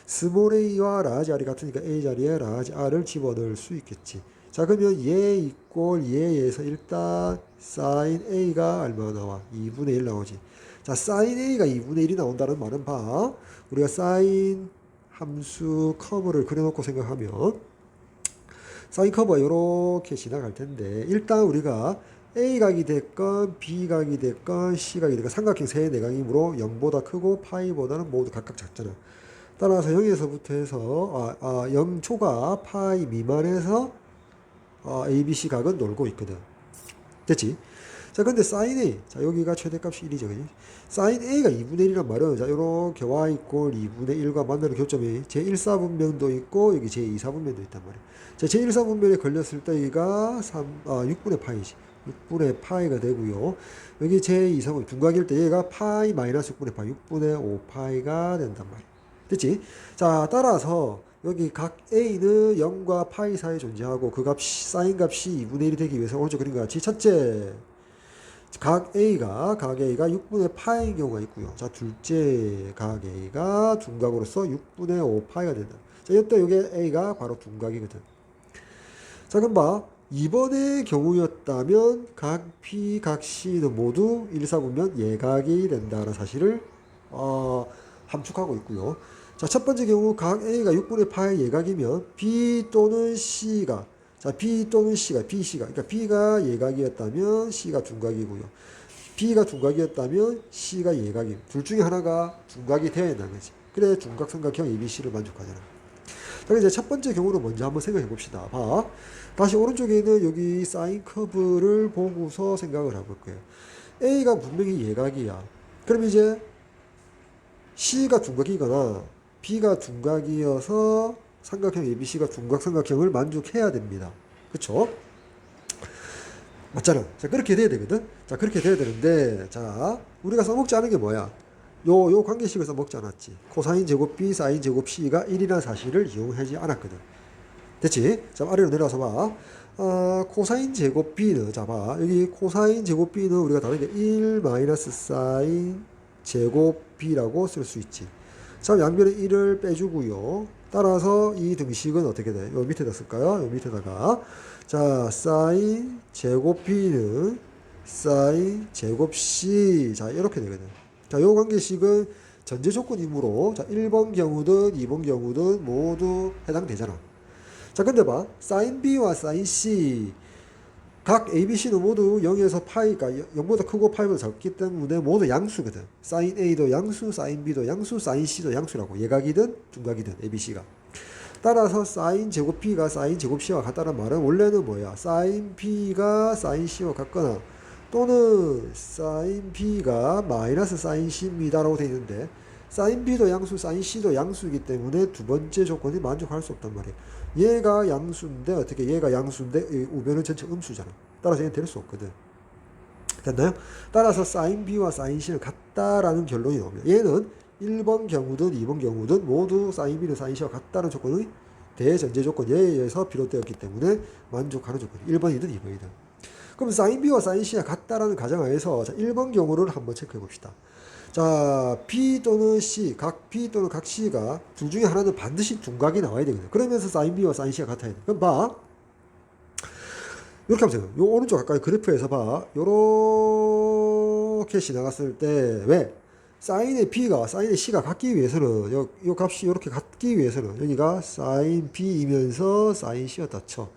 스몰 a와 라지 R이 같으니까 A 자리에 라지 R을 집어넣을 수 있겠지. 자, 그러면 얘 이꼴 얘에서 일단 사인 A가 얼마 나와? 2분의 1 나오지. 자, 사인 A가 2분의 1이 나온다는 말은 봐. 우리가 사인 함수 커브를 그려놓고 생각하면 사인 커브가 이렇게 지나갈 텐데, 일단 우리가 A각이 됐건 B각이 됐건 C각이 됐건 삼각형 세 내각이므로 0보다 크고 파이보다는 모두 각각 작잖아. 따라서 0에서부터 해서 0초가 파이 미만에서 ABC 각은 놀고 있거든. 됐지? 자, 근데 사인 A. 자, 여기가 최대값이 1이죠. 그지? 사인 A가 2분의 1이란 말은, 자, 요렇게 Y 이꼴 2분의 1과 만나는 교점이 제1사분면도 있고, 여기 제2사분면도 있단 말이야. 자, 제1사분면에 걸렸을 때, 여기가 6분의 파이지. 6분의 파이가 되고요. 여기 제2사분, 둔각일 때 얘가 파이 마이너스 6분의 파이, 6분의 5파이가 된단 말이야. 됐지? 자, 따라서, 여기 각 A는 0과 파이 사이에 존재하고, 그 값이, 사인 값이 2분의 1이 되기 위해서 오른쪽 그린 것 같이, 첫째, 각 A가 6분의 파인 경우가 있고요. 자, 둘째 각 A가 둔각으로서 6분의 5 파이가 된다. 자, 이때 이게 A가 바로 둔각이거든. 자, 그럼 봐. 이번의 경우였다면 각 P, 각 C는 모두 1, 4분면 예각이 된다는 사실을 함축하고 있고요. 자, 첫 번째 경우 각 A가 6분의 파이 예각이면 B 또는 C가, 자, B 또는 C가, B, C가, 그러니까 B가 예각이었다면 C가 둔각이고요. B가 둔각이었다면 C가 예각이고, 둘 중에 하나가 둔각이 되어야 한다는 거지. 그래, 둔각삼각형 ABC를 만족하잖아. 자, 이제 첫 번째 경우를 먼저 한번 생각해 봅시다. 봐. 다시 오른쪽에 있는 여기 사인 커브를 보고서 생각을 해볼 거예요. A가 분명히 예각이야. 그럼 이제 C가 둔각이거나 B가 둔각이어서 삼각형 ABC가 둔각삼각형을 만족해야 됩니다. 그쵸? 맞잖아. 자, 그렇게 돼야 되거든. 자, 그렇게 돼야 되는데, 자, 우리가 써먹지 않은 게 뭐야? 요 관계식을 써먹지 않았지. 코사인 제곱 B, 사인 제곱 C가 1이라는 사실을 이용하지 않았거든. 됐지? 자, 아래로 내려와서 봐. 코사인 제곱 B는, 자, 봐. 여기 코사인 제곱 B는 우리가 다르게 1 마이너스 사인 제곱 B라고 쓸 수 있지. 자, 양변에 1을 빼주고요. 따라서 이 등식은 어떻게 돼? 요 밑에다 쓸까요? 요 밑에다가. 자, 사인 제곱 B는 사인 제곱 C. 자, 이렇게 되거든. 자, 요 관계식은 전제 조건이므로, 자, 1번 경우든 2번 경우든 모두 해당되잖아. 자, 근데 봐. 사인 B와 사인 C. 각 ABC는 모두 0에서 파이가 0보다 크고 파이보다 작기 때문에 모두 양수거든. 사인 A도 양수, 사인 B도 양수, 사인 C도 양수라고. 예각이든 둔각이든 ABC가. 따라서 사인 제곱 B가 사인 제곱 C와 같다는 말은 원래는 뭐야? 사인 B가 사인 C와 같거나 또는 사인 B가 마이너스 사인 C입니다라고 되어 있는데 사인 B도 양수, 사인 C도 양수이기 때문에 두 번째 조건이 만족할 수 없단 말이야. 얘가 양수인데 어떻게 얘가 양수인데 우변은 전체 음수잖아. 따라서 얘는 될 수 없거든. 됐나요? 따라서 사인 B와 사인 C는 같다라는 결론이 나옵니다. 얘는 1번 경우든 2번 경우든 모두 사인 B는 사인 C와 같다는 조건의 대전제 조건에 의해서 비롯되었기 때문에 만족하는 조건. 1번이든 2번이든. 그럼 사인 B와 사인 C가 같다라는 가정하에서 자, 1번 경우를 한번 체크해 봅시다. 자, B 또는 C, 각 B 또는 각 C가 둘 중에 하나는 반드시 둔각이 나와야 되거든. 그러면서 사인 B와 사인 C가 같아야 돼. 그럼 봐. 이렇게 하면 돼요. 요 오른쪽 가까이 그래프에서 봐. 요렇게 지나갔을 때, 왜? 사인의 B가, 사인의 C가 같기 위해서는, 요 값이 이렇게 같기 위해서는, 여기가 사인 B이면서 사인 C였다 쳐.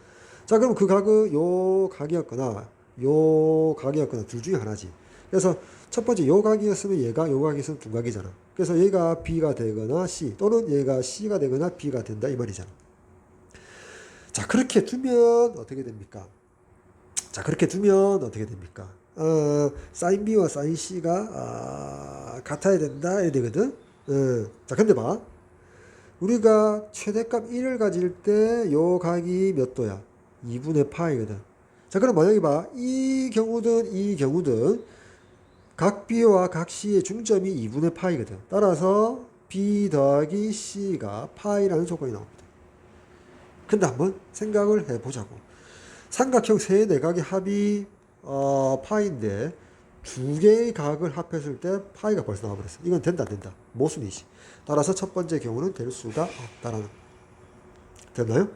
자, 그럼 그 각은 요 각이었거나, 요 각이었거나, 둘 중에 하나지. 그래서 첫 번째 요 각이었으면 얘가 요 각이었으면 둔각이잖아. 그래서 얘가 B가 되거나 C, 또는 얘가 C가 되거나 B가 된다, 이 말이잖아. 자, 그렇게 두면 어떻게 됩니까? 자, 그렇게 두면 어떻게 됩니까? 사인 B와 사인 C가 같아야 된다 이래 되거든. 자, 근데 봐. 우리가 최대값 1을 가질 때 요 각이 몇 도야? 2분의 파이거든. 자, 그럼 만약에 봐. 이 경우든 각 B와 각 C의 중점이 2분의 파이거든. 따라서 B 더하기 C가 파이라는 조건이 나옵니다. 근데 한번 생각을 해보자고. 삼각형 세네각의 합이 파인데 두 개의 각을 합했을 때 파이가 벌써 나와버렸어. 이건 된다 안 된다. 모순이지. 따라서 첫 번째 경우는 될 수가 없다라는. 됐나요?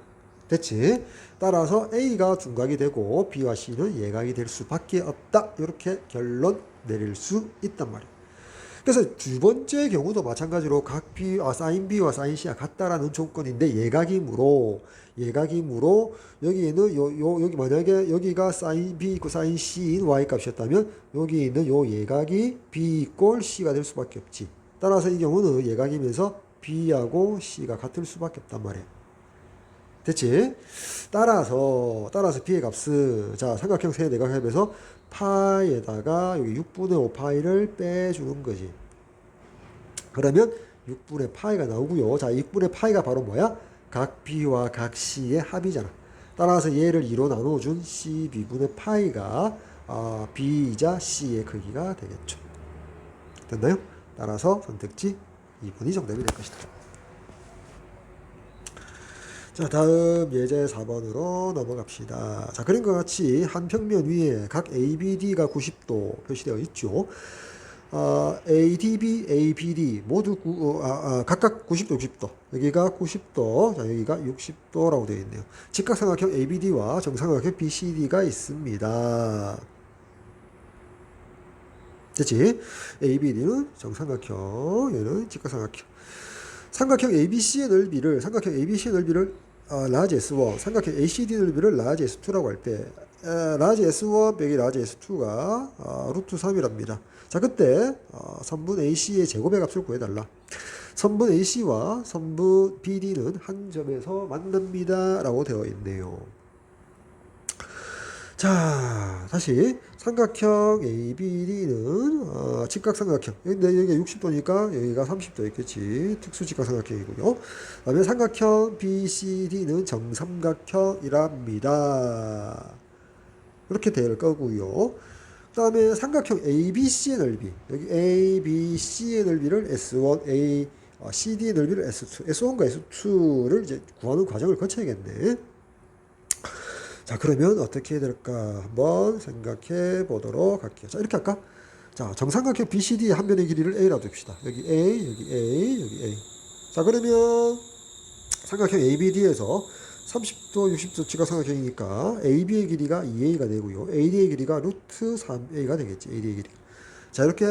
됐지? 따라서 A가 둔각이 되고 B와 C는 예각이 될 수밖에 없다. 이렇게 결론 내릴 수 있단 말이에요. 그래서 두 번째 경우도 마찬가지로 각 B, 사인 B와 사인 C가 같다라는 조건인데 예각이므로 여기에는 여기 만약에 여기가 사인 B 있고 사인 C인 Y 값이었다면 여기 있는 요 예각이 B 이꼴 C가 될 수밖에 없지. 따라서 이 경우는 예각이면서 B하고 C가 같을 수밖에 없단 말이에요. 됐지? 따라서 B의 값은 자 삼각형 세네각 합에서 파에다가 여기 6분의 5 파이를 빼주는 거지. 그러면 6분의 파이가 나오고요. 자, 6분의 파이가 바로 뭐야? 각 B와 각 C의 합이잖아. 따라서 얘를 2로 나눠준 CB분의 파이가 B이자 C의 크기가 되겠죠. 됐나요? 따라서 선택지 2번이 정답이 될 것이다. 자, 다음 예제 4번으로 넘어갑시다. 자, 그림과 같이 한 평면 위에 각 ABD가 90도 표시되어 있죠. ADB, ABD 모두 각각 90도, 60도. 여기가 90도, 자, 여기가 60도라고 되어 있네요. 직각삼각형 ABD와 정삼각형 BCD가 있습니다. 됐지? ABD는 정삼각형, 얘는 직각삼각형. 삼각형 ABC의 넓이를 라지 S1, 삼각형 ACD 넓이를 라지 S2라고 할 때 라지 S1 빼기 라지 S2가 루트 3이랍니다. 자, 그때 선분 AC의 제곱의 값을 구해달라. 선분 AC와 선분 BD는 한 점에서 만납니다 라고 되어 있네요. 자, 다시 삼각형 ABD는 직각삼각형. 근데 여기가 60도니까 여기가 30도 있겠지. 특수직각삼각형이고요. 그다음에 삼각형 BCD는 정삼각형이랍니다. 이렇게 될 거고요. 그 다음에 삼각형 ABC의 넓이, 여기 ABC의 넓이를 S1, CD의 넓이를 S2, S1과 S2를 이제 구하는 과정을 거쳐야겠네. 자, 그러면 어떻게 해야 될까 한번 생각해 보도록 할게요. 자, 이렇게 할까? 자, 정삼각형 BCD의 한 변의 길이를 A라고 둡시다. 여기 A, 여기 A, 여기 A. 자, 그러면 삼각형 ABD에서 30도, 60도 지각삼각형이니까 AB의 길이가 2A가 되고요. AD의 길이가 루트 3A가 되겠지. AD의 길이. 자, 이렇게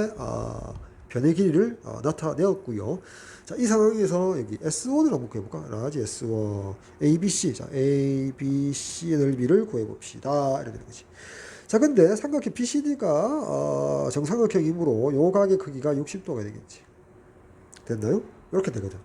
변의 길이를 나타내었고요. 자, 이 상황에서 여기 S1을 한번 구해볼까? 라지 S1, ABC. 자, ABC의 넓이를 구해봅시다. 이렇게 되는 거지. 자, 근데 삼각형 BCD가 정삼각형이므로 요 각의 크기가 60도가 되겠지. 됐나요? 이렇게 되거든.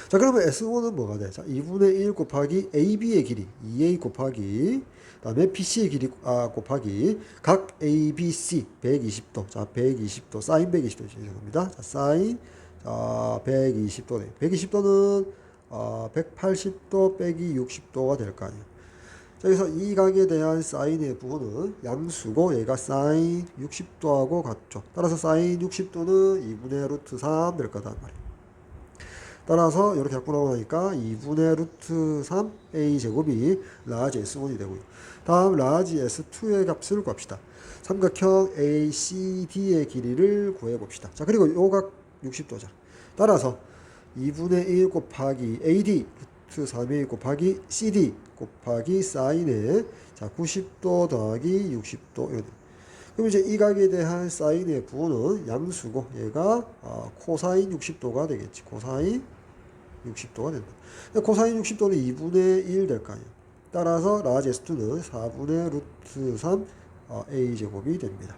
자, 그러면 S1은 뭐가 돼? 자, 2분의 1 곱하기 AB의 길이 2A 곱하기 그다음에 BC의 길이 곱하기 각 ABC 120도. 자, 120도 사인 120도 죄송합니다. 자, 사인 120도네. 120도는 180도 빼기 60도가 될 거 아니에요. 자, 그래서 이 각에 대한 사인의 부호는 양수고 얘가 사인 60도하고 같죠. 따라서 사인 60도는 2분의 루트 3 될 거다 말이에요. 따라서 이렇게 갖고 나오니까 2분의 루트 3 A제곱이 라지 S1이 되고요. 다음 라지 S2의 값을 구합시다. 삼각형 ACD의 길이를 구해봅시다. 자, 그리고 요각 60도죠. 따라서 2분의 1 곱하기 AD 루트 3A 곱하기 CD 곱하기 사인의 자 90도 더하기 60도 이런. 그럼 이제 이 각에 대한 사인의 부호는 양수고 얘가 코사인 60도가 되겠지. 코사인 60도가 된다. 코사인 60도는 2분의 1 될 거 아니에요. 따라서 라지 S2는 4분의 루트 3 A제곱이 됩니다.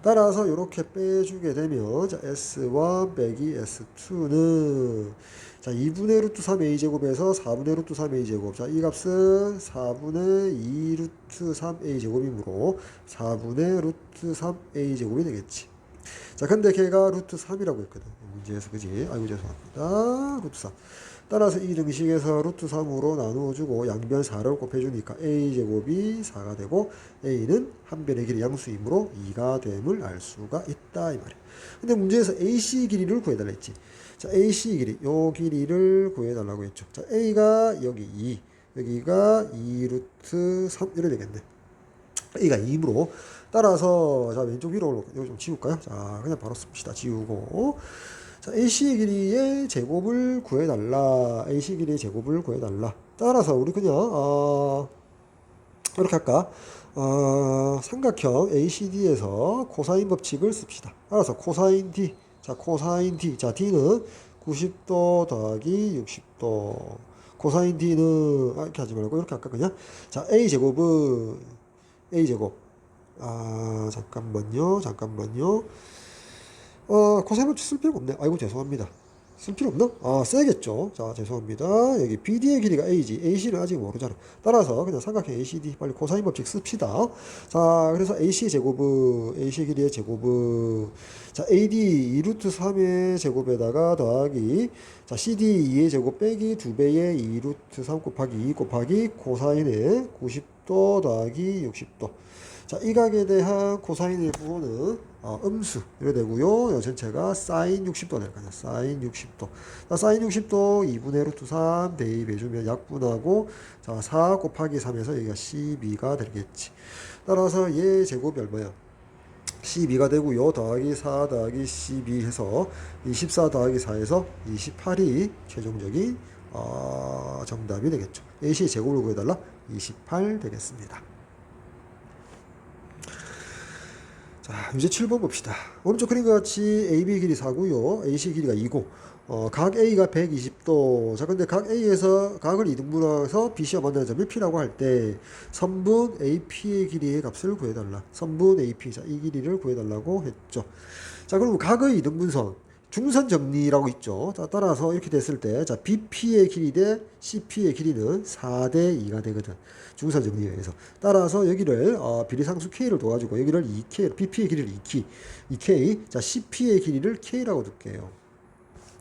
따라서 이렇게 빼주게 되면 자, S1 빼기 S2는 자 2분의 루트 3 A제곱에서 4분의 루트 3 A제곱. 자, 이 값은 4분의 2 루트 3 A제곱이므로 4분의 루트 3 A제곱이 되겠지. 자, 근데 걔가 루트 3이라고 했거든. 문제에서, 그지? 아이고, 죄송합니다. 루트 3. 따라서 이 등식에서 루트 3으로 나누어주고 양변 4를 곱해주니까 A제곱이 4가 되고 A는 한 변의 길이 양수이므로 2가 됨을 알 수가 있다. 이 말이야. 근데 문제에서 AC 길이를 구해달라 했지. 자, AC 길이, 요 길이를 구해달라고 했죠. 자, A가 여기 2, 여기가 2 루트 3, 이래 되겠네. A가 2이므로 따라서 자, 왼쪽 위로 올라오고 이거 좀 지울까요? 자, 그냥 바로 씁시다. 지우고 자, AC 길이의 제곱을 구해달라. AC 길이의 제곱을 구해달라. 따라서 우리 그냥 이렇게 할까? 삼각형 ACD에서 코사인 법칙을 씁시다. 따라서 코사인 D. 자, 코사인 D. 자, D는 90도 더하기 60도. 코사인 D는 이렇게 하지 말고 이렇게 할까 그냥? 자, A제곱은 A제곱. 잠깐만요. 코사인 법칙 쓸 필요가 없네. 아이고, 죄송합니다. 쓸 필요 없나? 써야겠죠. 자, 죄송합니다. 여기 BD의 길이가 A지. AC는 아직 모르잖아. 따라서 그냥 삼각형 ACD 빨리 코사인 법칙 씁시다. 자, 그래서 AC의 제곱은, AC 길이의 제곱은, 자, AD 2루트 3의 제곱에다가 더하기, 자, CD 2의 제곱 빼기 2배의 2루트 3 곱하기 2 곱하기 코사인의 90도 더하기 60도. 자, 이 각에 대한 코사인의 부호는 음수 이래 되고요. 이 전체가 사인 60도 될 거냐. 사인 60도. 자, 사인 60도 2분의 루트 3 대입해주면 약분하고 자, 4 곱하기 3에서 여기가 12가 되겠지. 따라서 얘 제곱이 얼마야? 12가 되고요. 더하기 4 더하기 12 해서 24 더하기 4에서 28이 최종적인 정답이 되겠죠. AC 제곱을 구해달라. 28 되겠습니다. 자, 이제 7번 봅시다. 오른쪽 그림과 같이 AB 길이 4고요. AC 길이가 2고 각 A가 120도. 자, 근데 각 A에서 각을 이등분해서 BC와 만나는 점을 P라고 할 때 선분 AP의 길이의 값을 구해달라. 선분 AP. 자, 이 길이를 구해달라고 했죠. 자, 그럼 각의 이등분선 중선 정리라고 있죠. 자, 따라서 이렇게 됐을 때, 자, BP의 길이 대 CP의 길이는 4대 2가 되거든. 중선 정리에 의해서. 따라서 여기를, 비례상수 K를 둬가지고 여기를 2K, BP의 길이를 2K, 자, CP의 길이를 K라고 둘게요.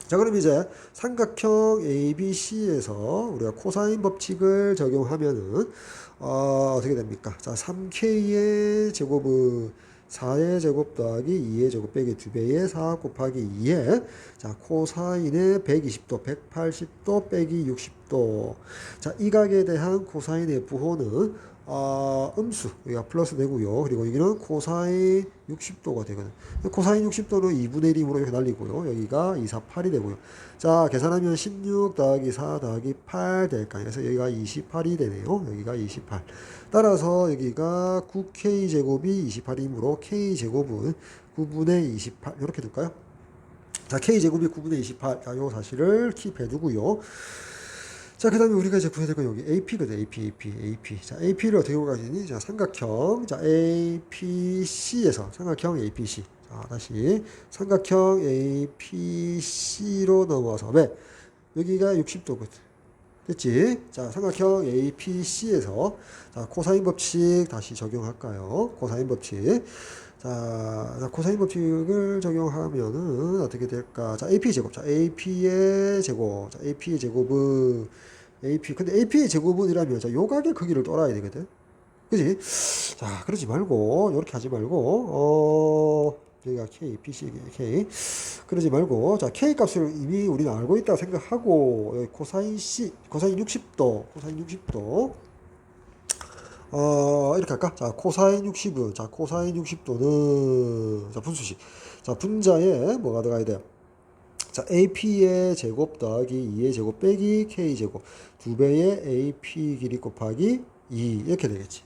자, 그럼 이제 삼각형 ABC에서 우리가 코사인 법칙을 적용하면은 어떻게 됩니까? 자, 3K의 제곱은 4의 제곱 더하기 2의 제곱 빼기 2배의 4 곱하기 2의 자, 코사인의 120도, 180도 빼기 60도. 자, 이 각에 대한 코사인 F호는 음수, 여기가 플러스 되고요. 그리고 여기는 코사인 60도가 되거든. 코사인 60도는 2분의 1이므로 이렇게 날리고요. 여기가 2, 4, 8이 되고요. 자, 계산하면 16 더하기 4 더하기 8 될까? 그래서 여기가 28이 되네요. 여기가 28. 따라서 여기가 9K 제곱이 28이므로 K 제곱은 9분의 28 이렇게 둘까요? 자, K 제곱이 9분의 28. 자, 요 사실을 킵해 두고요. 자, 그 다음에 우리가 이제 구해야 될 건 여기 AP거든. AP. 자, AP를 어떻게 구하겠니? 자, 삼각형. 자, APC에서 삼각형 APC. 자, 다시 삼각형 APC로 넘어와서 왜? 여기가 60도거든. 됐지? 자, 삼각형 APC에서 자, 코사인 법칙 다시 적용할까요? 코사인 법칙. 자, 코사인 법칙을 적용하면은 어떻게 될까? 자, AP 제곱. 자, AP의 제곱. 자, AP의 제곱은 근데 AP의 제곱은이라면 자, 요 각의 크기를 떨어야 되거든. 그지? 자, 그러지 말고 이렇게 하지 말고 여기가 K, PC, K. 그러지 말고 자, K 값을 이미 우리는 알고 있다고 생각하고 여기 코사인 C, 코사인 60도, 코사인 60도. 이렇게 할까? 자, 코사인 60은, 자, 코사인 60도는, 자, 분수식. 자, 분자에 뭐가 들어가야 돼요? 자, AP의 제곱 더하기 2의 제곱 빼기 K제곱. 2배의 AP 길이 곱하기 2. 이렇게 되겠지.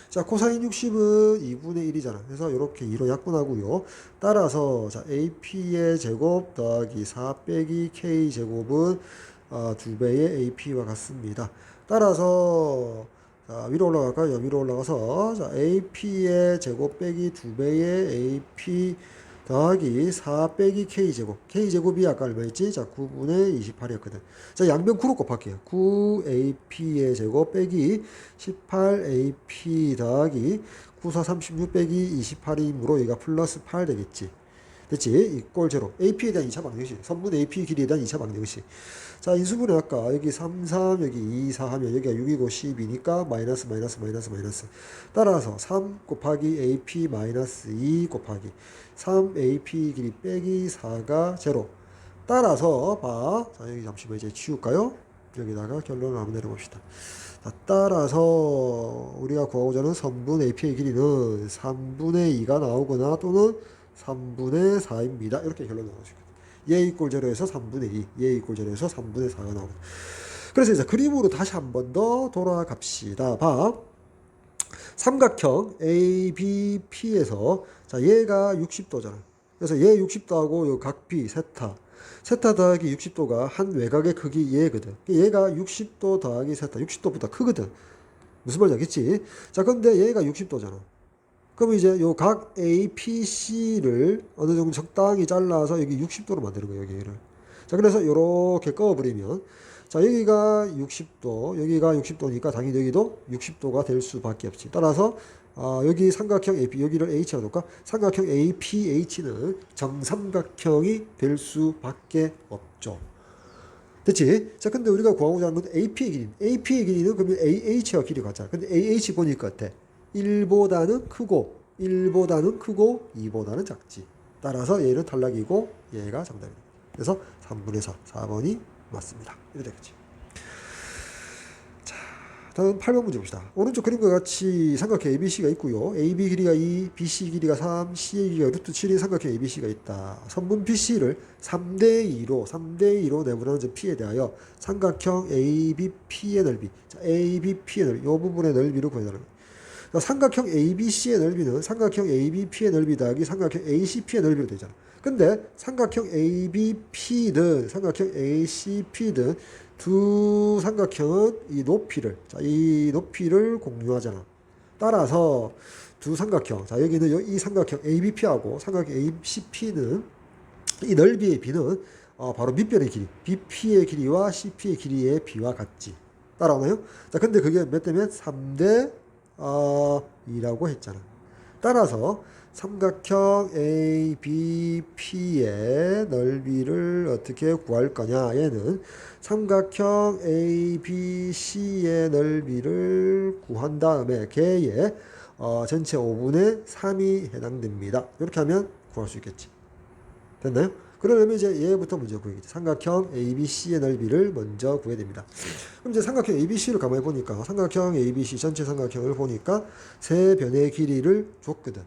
자, 코사인 60은 2분의 1이잖아. 그래서 이렇게 2로 약분하고요. 따라서, 자, AP의 제곱 더하기 4 빼기 K제곱은 2배의 AP와 같습니다. 따라서, 자, 위로 올라갈까요? 위로 올라가서, 자, AP의 제곱 빼기 2배의 AP 더하기 4 빼기 K제곱. K제곱이 아까 얼마였지? 자, 9분의 28이었거든. 자, 양변 9로 곱할게요. 9AP의 제곱 빼기 18AP 더하기 9, 4, 36 빼기 28이므로 얘가 플러스 8 되겠지. 됐지? 이꼴 제로. AP에 대한 2차 방정식. 선분 AP 길이에 대한 2차 방정식. 자, 인수분해 할까? 여기 3, 3, 여기 2, 4 하면 여기가 6이고 10이니까 마이너스. 따라서 3 곱하기 AP 마이너스 2 곱하기 3AP 길이 빼기 4가 제로. 따라서 봐. 자, 여기 잠시만 이제 지울까요? 여기다가 결론을 한번 내려봅시다. 자, 따라서 우리가 구하고자 하는 선분 AP의 길이는 3분의 2가 나오거나 또는 3분의 4입니다. 이렇게 결론을 나오시거든요. 얘 이꼴 제로에서 3분의 2, 얘 이꼴 제로에서 3분의 4가 나오거든요. 그래서 이제 그림으로 다시 한 번 더 돌아갑시다. 봐. 삼각형 ABP에서 자, 얘가 60도잖아. 그래서 얘 60도하고 요 각 B 세타 더하기 60도가 한 외곽의 크기 얘거든. 얘가 60도 더하기 세타 60도보다 크거든. 무슨 말인지 알겠지? 자, 근데 얘가 60도잖아. 그럼 이제 요 각 APC를 어느 정도 적당히 잘라서 여기 60도로 만드는 거예요, 여기를. 자, 그래서 요렇게 꺼버리면 자, 여기가 60도, 여기가 60도니까 당연히 여기도 60도가 될 수밖에 없지. 따라서 여기 삼각형 AP, 여기를 H라고 둘까? 삼각형 APH는 정삼각형이 될 수밖에 없죠. 됐지? 자, 근데 우리가 구하고자 하는 건 AP의 길이. AP의 길이는 그러면 AH와 길이가 같잖아. 근데 AH 보니까 어때? 1보다는 크고, 2보다는 작지. 따라서 얘는 탈락이고, 얘가 정답입니다. 그래서 3분의 4, 4번이 맞습니다. 이렇게 되겠지. 자, 다음 8번 문제 봅시다. 오른쪽 그림과 같이 삼각형 ABC가 있고요. AB 길이가 2, BC 길이가 3, CA 길이가 루트 7인 삼각형 ABC가 있다. 선분 BC를 3대2로 내분하는 점 P에 대하여 삼각형 ABP의 넓이, 자, ABP의 넓이, 이 부분의 넓이를 구해달라는 거예요. 삼각형 ABC의 넓이는 삼각형 ABP의 넓이 더하기 삼각형 ACP의 넓이로 되잖아. 근데 삼각형 ABP든 삼각형 ACP든 두 삼각형은 이 높이를 공유하잖아. 따라서 두 삼각형, 자, 여기는 이 삼각형 ABP하고 삼각형 ACP는 이 넓이의 비는 바로 밑변의 길이, BP의 길이와 CP의 길이의 비와 같지. 따라오나요? 자, 근데 그게 몇 대면 3대 2라고 했잖아. 따라서 삼각형 ABP의 넓이를 어떻게 구할 거냐? 얘는 삼각형 ABC의 넓이를 구한 다음에 걔의 전체 5분의 3이 해당됩니다. 이렇게 하면 구할 수 있겠지. 됐나요? 그러려면 이제 얘부터 먼저 구해야겠지. 삼각형 ABC의 넓이를 먼저 구해야 됩니다. 그럼 이제 삼각형 ABC를 가만히 보니까 삼각형 ABC 전체 삼각형을 보니까 세 변의 길이를 줬거든.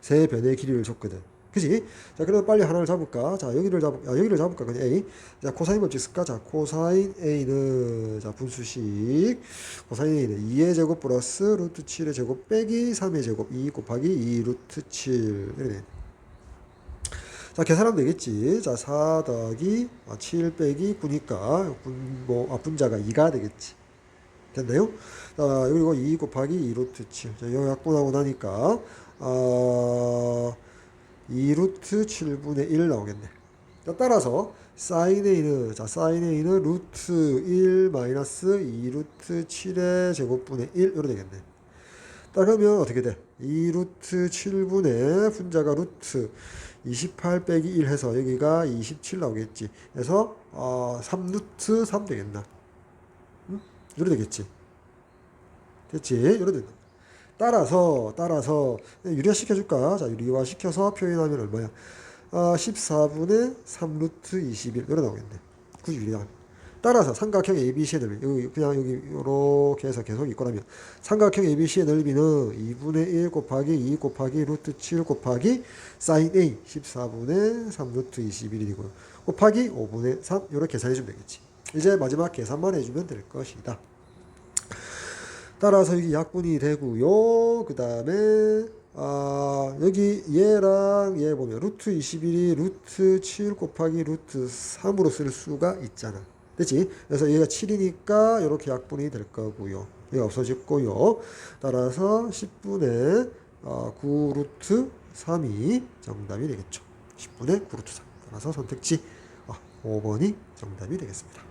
세 변의 길이를 줬거든. 그지? 자, 그럼 빨리 하나를 잡을까? 자, 여기를 잡을까? 그냥 A. 자, 코사인 법칙 쓸까? 자, 코사인 A는, 자, 분수식. 코사인 A는 2의 제곱 플러스 루트 7의 제곱 빼기 3의 제곱 2 곱하기 2 루트 7. 이러네. 자, 계산하면 되겠지. 자, 4 더하기 7 빼기 9니까 분자가 2가 되겠지. 됐나요? 자, 그리고 2 곱하기 2 루트 7. 자, 이거 약분하고 나니까 2 루트 7분의 1 나오겠네. 자, 따라서 사인 A는, 자, 사인 A는 루트 1 마이너스 2 루트 7의 제곱분의 1 이렇게 되겠네. 그러면 어떻게 돼? 2 루트 7분의 분자가 루트 28 빼기 1 해서 여기가 27 나오겠지. 그래서 3 루트 3 되겠나? 응? 이래 되겠지. 됐지? 이래 된다. 따라서 유리화 시켜줄까? 자, 유리화 시켜서 표현하면 얼마야? 14분의 3 루트 21 이래 나오겠네. 굳이 유리화. 따라서 삼각형 ABC의 넓이 그냥 여기 이렇게 해서 계속 있고라면 삼각형 ABC의 넓이는 2분의 1 곱하기 2 곱하기 루트 7 곱하기 사인 A 14분의 3 루트 21이고요. 곱하기 5분의 3 이렇게 계산해주면 되겠지. 이제 마지막 계산만 해주면 될 것이다. 따라서 여기 약분이 되고요. 그 다음에 여기 얘랑 얘 보면 루트 21이 루트 7 곱하기 루트 3으로 쓸 수가 있잖아. 됐지? 그래서 얘가 7이니까 이렇게 약분이 될 거고요. 얘가 없어졌고요. 따라서 10분의 9 루트 3이 정답이 되겠죠. 10분의 9 루트 3. 따라서 선택지 5번이 정답이 되겠습니다.